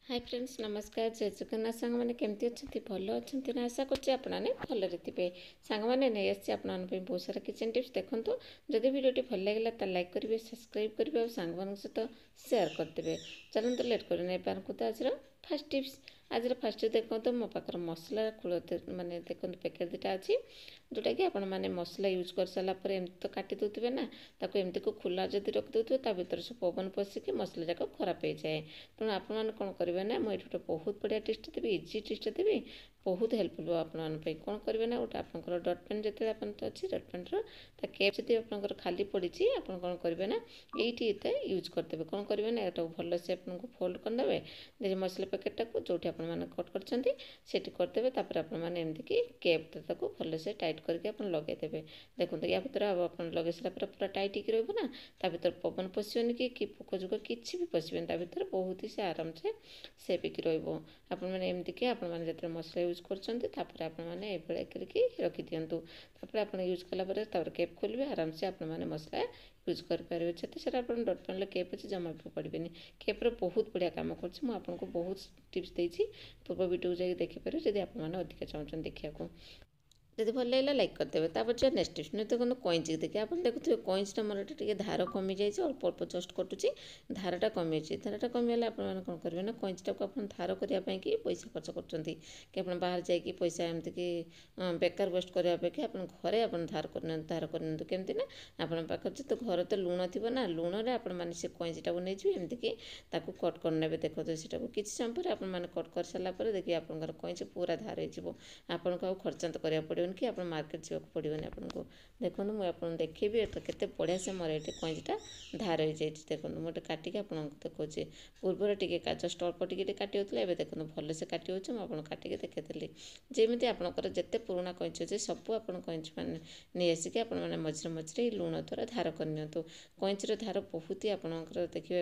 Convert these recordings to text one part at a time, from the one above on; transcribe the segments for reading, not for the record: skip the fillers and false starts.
Hi friends नमस्कार जय जगन्नाथ सांग मैंने केमती अच्छे भल अच्छे ना आशा करने भलरे थे सांग मैंने नहीं आसी आप बहुत सारा किचन टिप्स देखो जदि भिडियो भल लगे तो लाइक करेंगे सब्सक्राइब करेंगे और सांग सहित सेयार करदे। चलते लेट कर तो आज फास्ट टिप्स आज फास्ट देखो तो मो पाखर मसला खोल माने देखो पैकेट दुटा अच्छी जोटा कि आपण मैंने मसला यूज कर सारापर एमती तो काटी दे ना ताको एमती को खुला जदि रखिदे ता भर सब पवन पशिकी मसला जाक खराब हो जाए। तेणु आपण कौन करेंगे ना मुझे गोटे बहुत बढ़िया टिप्स देवी इजी टिप्स देवी बहुत हेल्पफुल आपण कौन करेंगे ना गोटे आप डट पेन जो अच्छी डट पेन केप जब आप खाली पड़ी आप कौन करेंगे ना ये यूज करदे कौन करेंगे ना यहाँ भल से आपको फोल्ड करदे मसला पैकेटा को जो आपने कट करदे आपमती केप भल से टाइट करके लगेदेवे। देखो या भर आप लगे सारापर पूरा टाइट हो रहा भर पवन पशिबन कि पोक जोक किसी भी पशिबन भर बहुत ही से आराम से सेपिकी रन मैंने एमती आपने मसला यूज करने रखी दिंतु आप यूज कलापर केप खोलेंगे आराम से आपने मसला यूज करेंगे जिते सारा आप डट पेन केप अच्छे जमा भी पड़े केप्र बहुत बढ़िया कम करको बहुत टिप्स देती पूर्व वीडियो जाए देखिपारे जब आपने अधिक चाहते देखा जब भल लगे लाइक करदे। तापर नेक्स्ट टिप्स नहीं देखो कईची देखिए आप देखुए कईचटा मोर टे धार कमी जाए अल्प अल्प जस्ट कटुची धारटा कमी धारटा कमीगले आप कौन करेंगे ना कईचटा को आप धार करने कि पैसा खर्च कर बाहर जाकि पैसा एमती कि बेकार वेस्ट करने अपेक्षा आप घरे आप धार कर केमती ना आप तो घर तो लुण थी ना लुण में से कईचटा को नहीं एमती कि कट करने देखो सीटा को किसी समय पर आप कट कर सारापर देखिए आप कईच पूरा धार हो खर्चांत करा पड़े कि आप मार्केट जावाक पड़ोनी आपको। देखो मुझे आपको देखी केते बढ़िया से मोर ये कईचटा धार हो जाए देखो मुझे काटिकी आपको देखा पूर्वर टे जस्ट अल्प टे काटी होता है देखो भल से काटी हो मुझे काटिकी देखी जमी आपंकर जिते पुराणा कईच अच्छे सब आप कईच मैंने नहीं आसिक आपने मझे मझे लुण द्वारा धार करनी कईचर धार बहुत ही आपंकर देखिए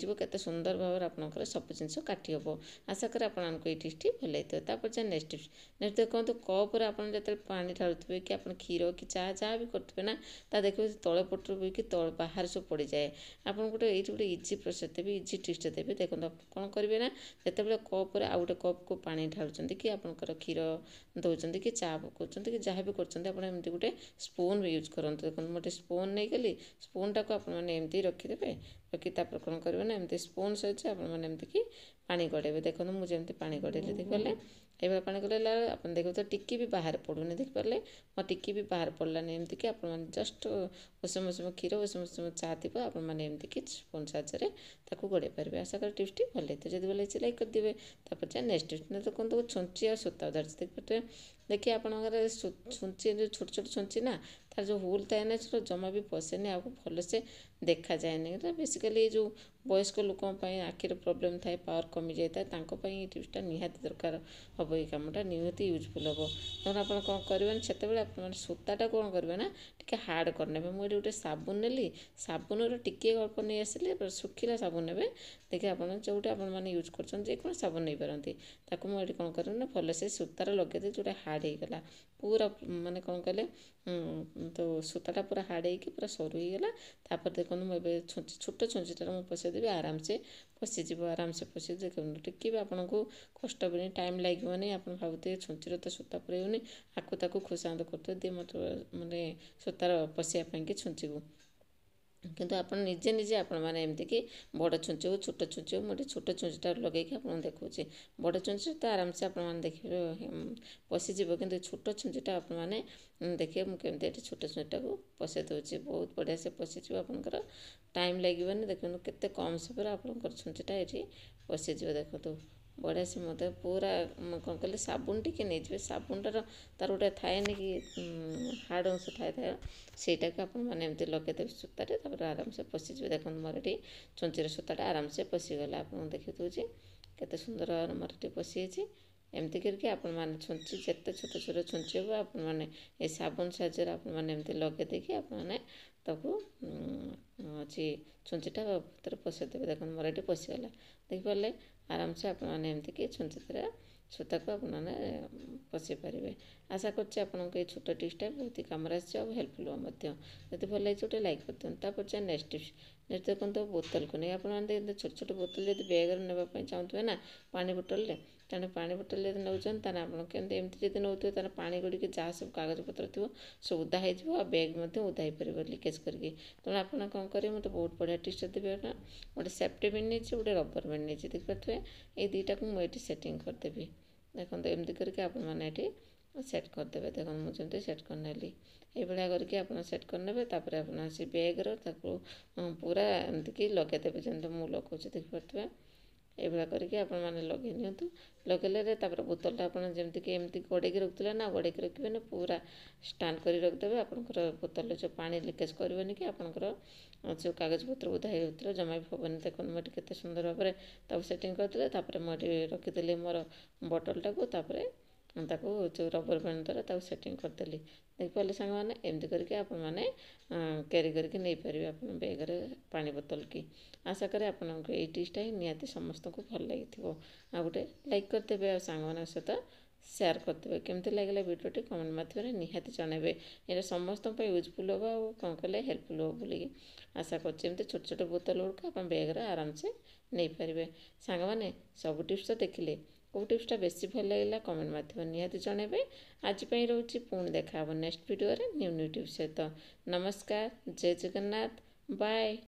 होते सुंदर भाव आपंकर सब जिन काटी हे आशा कर आपको ये टिप्स भल होता। नेक्स्ट टिप्स नेक्स्ट देखो कप्रे आप जो पानी ढालुवे कि आप क्षीर कि चाह जहाँ भी करेंगे ना देखिए तले पटर कि बाहर सब पड़ जाए आपको गोटे ये गोटे इजी प्रोसेस देवी इजी टिप्स देवी देखो कौन करेंगे ना जिते कप्रे आउ गोटे कप को पानी ढालुंट कि आपंकर क्षीर दौरान कि चाह पकाउं कि जहाँ भी करमती गोटे स्पून भी यूज करूँ देखो मोटे स्पून नहीं गली स्पूनटा को आपमती रखिदे रखी कौन करेंगे ना एमती स्पून सहित आपमती पानी गड़ेबे देखो मुझे पानी गड़ेली देखिए ये पानी गला आप देखो तो टिकी भी बाहर पड़ूनी देखिपारे मो टिकी भी बाहर पड़लानी एमती कि आप जस्ट उषम उषम क्षीर उषम उषम चाह थी आपमती कि स्पून साहाଯ୍य गड़े पारे। आशा कर टिप्स भल होते जब भल लाइक करदे। नेक्स्ट टिप्स देखो छुंची और सूता उधार देखिए आप छुंची जो छोट छोट छुंची ना तार जो होल थाए ना जमा भी पशेनि आपको भल से देखा जाए बेसिकली जो वयस्क लोक आखिर प्रोब्लेम थाए पावर कमी जाए ये टिप्सटा निहाती दरकार हम ये कमटा निहाती यूजफुल हम तेना आप कौन करेंगे से आप सूताटा कौन करेंगे ना टे हार्ड करने मुझे गोटे साबुन नेली साबुन टिके अल्प नहीं आसिले सुखिला साबुन ने देखिए आप जोटे आपने यूज कर साबुन नहीं पारती मुझे कौन करेंगे ना भल से सूतार लगे जोटा हार्ड होगला पूरा माने कौन कले तो सूताटा पूरा हार्ड हो पूरा सरू होगला तापर देखो मुझे छोट छुंचीटार मुझे पशेदेवी आराम से पशिज आराम से पशि देखो टिके भी आपको कष्ट भी टाइम लगे आप भावते छुंचीर तो सूता पुरेनि आपको खुशांत करते दिए मत मानने सूतार पशियापाई कि छुंची को किंतु आप निजे निजे आपमती कि बड़ छुंची हो छोट छुंची हो मुझे छोट छुंचीटा लगे आपको देखा बड़ छुंची तो आराम से आपने देखिए पशिज कि छोट छुंचीटा आपने देखिए मुझे छोट छुंचीटा को पशे दूसरी बहुत बढ़िया से पशिज आपंकर टाइम लगे देखो केते कम समय आपंकर छुंचीटा ये पशिज देखो बढ़िया से मत पूरा कौन कले साबुन टी नहीं साबुनटार तार गोटे थाए कि हार्ड अंश थाए सेटा को आपमती लगेदेवे सूतार आराम से पशिज देखो मोर ये छुंचीर सूताटा आराम से पशिगला आपको देखी दूसरी केते सुंदर मोर ये पशिଯାଇଛି एमती करके आपने छुंची जिते छोट छोट छुंची हे आपने साबुन साहाଯ୍य आपने लगे देखिए आपने अच्छी छुंचीटा भर पशेदेवे देखो मोर ये पशिगला देखिपारे आराम से आपमती कि छुंची तरह सूता को आपने पशि पारे। आशा कर ये छोट टिप्सटा बहुत ही कम हेल्पफुल जब भल लगे गोटे लाइक कर दिखाँ। नेक्स्ट ଯଦି ଦେଖନ୍ତୁ ବୋତଲକୁ ନେଇ ଆପଣମାନେ ଛୋଟ ଛୋଟ ବୋତଲ ଯଦି ବ୍ୟାଗ୍ରେ ନେବା ପାଇଁ ଚାହୁଁଥିବେ ନା ପାଣି ବୋଟଲରେ, ତେଣୁ ପାଣି ବୋଟଲ ଯଦି ନେଉଛନ୍ତି ତାହେଲେ ଆପଣ କେମିତି ଏମିତି ଯଦି ନେଉଥିବେ ତାହେଲେ ପାଣି ଗୁଡ଼ିକ ଯାହା ସବୁ କାଗଜପତ୍ର ଥିବ ସବୁ ଓଦା ହେଇଯିବ, ଆଉ ବ୍ୟାଗ୍ ମଧ୍ୟ ଓଦା ହେଇପାରିବ ଲିକେଜ୍ କରିକି। ତେଣୁ ଆପଣ କ'ଣ କରିବେ, ମୋତେ ବହୁତ ବଢ଼ିଆ ଟିପ୍ସ ଦେବେ। ନା ଗୋଟେ ସେଫ୍ଟି ପିନ୍ ନେଇଛି, ଗୋଟେ ରବର ବ୍ୟାଣ୍ଡ ନେଇଛି, ଦେଖିପାରୁଥିବେ ଏଇ ଦୁଇଟାକୁ ମୁଁ ଏଇଠି ସେଟିଂ କରିଦେବି। ଦେଖନ୍ତୁ ଏମିତି କରିକି ଆପଣମାନେ ଏଠି ସେଟ୍ କରିଦେବେ। ଦେଖନ୍ତୁ ମୁଁ ଯେମିତି ସେଟ୍ କରିନେଲି, ଏଇଭଳିଆ କରିକି ଆପଣ ସେଟ୍ କରିନେବେ। ତାପରେ ଆପଣ ସେ ବ୍ୟାଗ୍ର ତାକୁ ପୁରା ଏମିତିକି ଲଗେଇଦେବେ ଯେମିତି ମୁଁ ଲଗାଉଛି, ଦେଖିପାରୁଥିବେ ଏଇଭଳିଆ କରିକି ଆପଣମାନେ ଲଗେଇ ନିଅନ୍ତୁ। ଲଗେଇଲେ ତାପରେ ବୋତଲଟା ଆପଣ ଯେମିତିକି ଏମିତି ଗଡ଼େଇକି ରଖୁଥିଲେ ନା, ଗଡ଼େଇକି ରଖିବେନି, ପୁରା ଷ୍ଟାଣ୍ଡ କରି ରଖିଦେବେ। ଆପଣଙ୍କର ବୋତଲରେ ଯେଉଁ ପାଣି ଲିକେଜ୍ କରିବନି କି ଆପଣଙ୍କର ଯେଉଁ କାଗଜପତ୍ର ଓଦା ହେଇଯାଉଥିଲା ଜମା ବି ହେବନି। ଦେଖନ୍ତୁ ମୁଁ ଏଠି କେତେ ସୁନ୍ଦର ଭାବରେ ତାକୁ ସେଟିଂ କରିଦେଲେ। ତାପରେ ମୁଁ ଏଠି ରଖିଦେଲି ମୋର ବଟଲଟାକୁ, ତାପରେ ତାକୁ ଯେଉଁ ରବର ବ୍ୟାଣ୍ଡ ଦ୍ୱାରା ତାକୁ ସେଟିଂ କରିଦେଲି। ଦେଖିପାରିଲେ ସାଙ୍ଗମାନେ, ଏମିତି କରିକି ଆପଣମାନେ କ୍ୟାରି କରିକି ନେଇପାରିବେ ଆପଣ ବ୍ୟାଗ୍ରେ ପାଣି ବୋତଲ କି। ଆଶା କରେ ଆପଣଙ୍କୁ ଏଇ ଟିପ୍ସଟା ହିଁ ନିହାତି ସମସ୍ତଙ୍କୁ ଭଲ ଲାଗିଥିବ। ଆଉ ଗୋଟେ ଲାଇକ୍ କରିଦେବେ, ଆଉ ସାଙ୍ଗମାନଙ୍କ ସହିତ ସେୟାର କରିଦେବେ। କେମିତି ଲାଗିଲା ଭିଡ଼ିଓଟି କମେଣ୍ଟ ମାଧ୍ୟମରେ ନିହାତି ଜଣାଇବେ। ଏଇଟା ସମସ୍ତଙ୍କ ପାଇଁ ୟୁଜଫୁଲ୍ ହେବ, ଆଉ କ'ଣ କଲେ ହେଲ୍ପଫୁଲ୍ ହେବ ବୋଲିକି ଆଶା କରୁଛି। ଏମିତି ଛୋଟ ଛୋଟ ବୋତଲ ଗୁଡ଼ିକ ଆପଣ ବ୍ୟାଗ୍ରେ ଆରାମସେ ନେଇପାରିବେ। ସାଙ୍ଗମାନେ ସବୁ ଟିପ୍ସ ତ ଦେଖିଲେ, କେଉଁ ଟିପ୍ସଟା ବେଶୀ ଭଲ ଲାଗିଲା କମେଣ୍ଟ ମାଧ୍ୟମରେ ନିହାତି ଜଣାଇବେ। ଆଜି ପାଇଁ ରହୁଛି, ପୁଣି ଦେଖା ହେବ ନେକ୍ସଟ ଭିଡ଼ିଓରେ ନ୍ୟୁ ନ୍ୟୁ ଟିପ୍ସ ସହିତ। ନମସ୍କାର, ଜୟ ଜଗନ୍ନାଥ, ବାଏ।